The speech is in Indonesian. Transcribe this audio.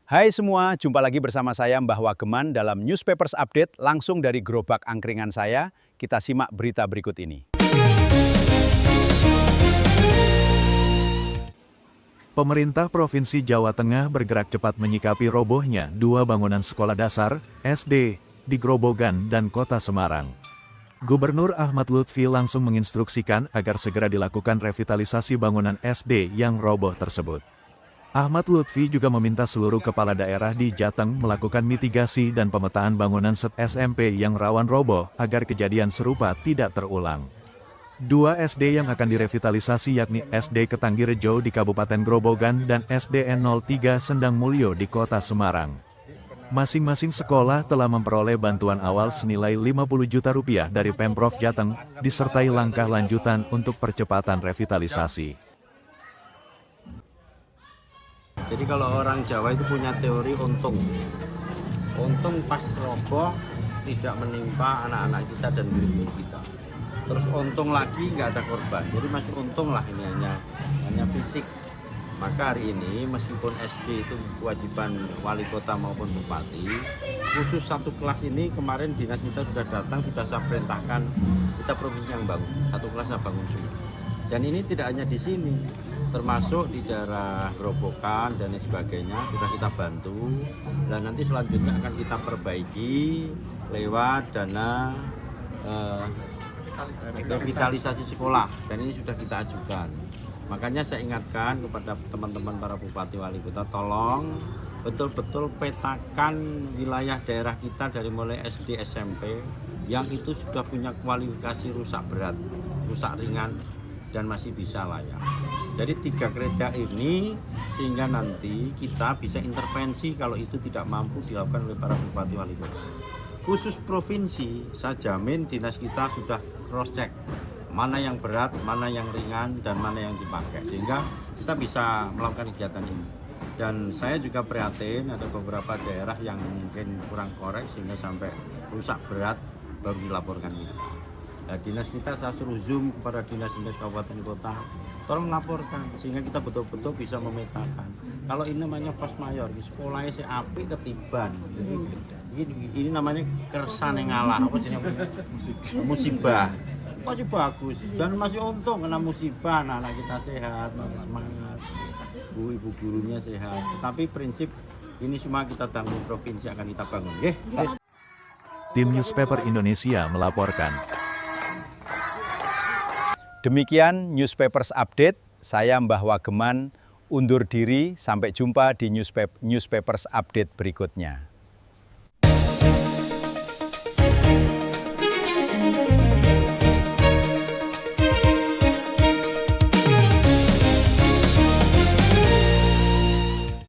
Hai semua, jumpa lagi bersama saya Mbah Wageman dalam Newspapers Update langsung dari gerobak angkringan saya. Kita simak berita berikut ini. Pemerintah Provinsi Jawa Tengah bergerak cepat menyikapi robohnya dua bangunan sekolah dasar, SD, di Grobogan dan Kota Semarang. Gubernur Ahmad Lutfi langsung menginstruksikan agar segera dilakukan revitalisasi bangunan SD yang roboh tersebut. Ahmad Lutfi juga meminta seluruh kepala daerah di Jateng melakukan mitigasi dan pemetaan bangunan SMP yang rawan roboh agar kejadian serupa tidak terulang. Dua SD yang akan direvitalisasi yakni SD Ketanggirejo di Kabupaten Grobogan dan SDN 03 Sendang Mulyo di Kota Semarang. Masing-masing sekolah telah memperoleh bantuan awal senilai Rp50 juta dari Pemprov Jateng, disertai langkah lanjutan untuk percepatan revitalisasi. Jadi kalau orang Jawa itu punya teori untung pas roboh tidak menimpa anak-anak kita dan guru kita. Terus untung lagi nggak ada korban, jadi masih untung lah ini hanya fisik. Maka hari ini meskipun SD itu kewajiban wali kota maupun bupati, khusus satu kelas ini kemarin dinas kita sudah datang, sudah saya perintahkan kita provinsi yang bangun, satu kelas saya bangun semua. Dan ini tidak hanya di sini, termasuk di daerah Grobogan dan sebagainya sudah kita bantu, dan nanti selanjutnya akan kita perbaiki lewat dana revitalisasi sekolah, dan ini sudah kita ajukan. Makanya saya ingatkan kepada teman-teman para bupati wali kota, tolong betul-betul petakan wilayah daerah kita dari mulai SD SMP yang itu sudah punya kualifikasi rusak berat, rusak ringan, dan masih bisa layak. Jadi 3 kriteria ini sehingga nanti kita bisa intervensi kalau itu tidak mampu dilakukan oleh para bupati wali kota. Khusus provinsi, saya jamin dinas kita sudah cross check mana yang berat, mana yang ringan, dan mana yang dipakai, sehingga kita bisa melakukan kegiatan ini. Dan saya juga prihatin ada beberapa daerah yang mungkin kurang korek sehingga sampai rusak berat baru dilaporkan kita. Nah, dinas kita saya suruh zoom kepada dinas-dinas kabupaten kota, tolong laporkan sehingga kita betul-betul bisa memetakan. Kalau ini namanya force majeure, di sekolahnya si api ketiban. Ini namanya keresan yang ngalah, apa sih namanya? Musibah. Masih bagus dan masih untung kena musibah, anak kita sehat, masih semangat, ibu gurunya sehat. Tapi prinsip ini semua kita tanggung provinsi akan kita bangun. Tim Newspaper Indonesia melaporkan. Demikian Newspapers Update, saya Mbah Wageman undur diri, sampai jumpa di Newspapers Update berikutnya.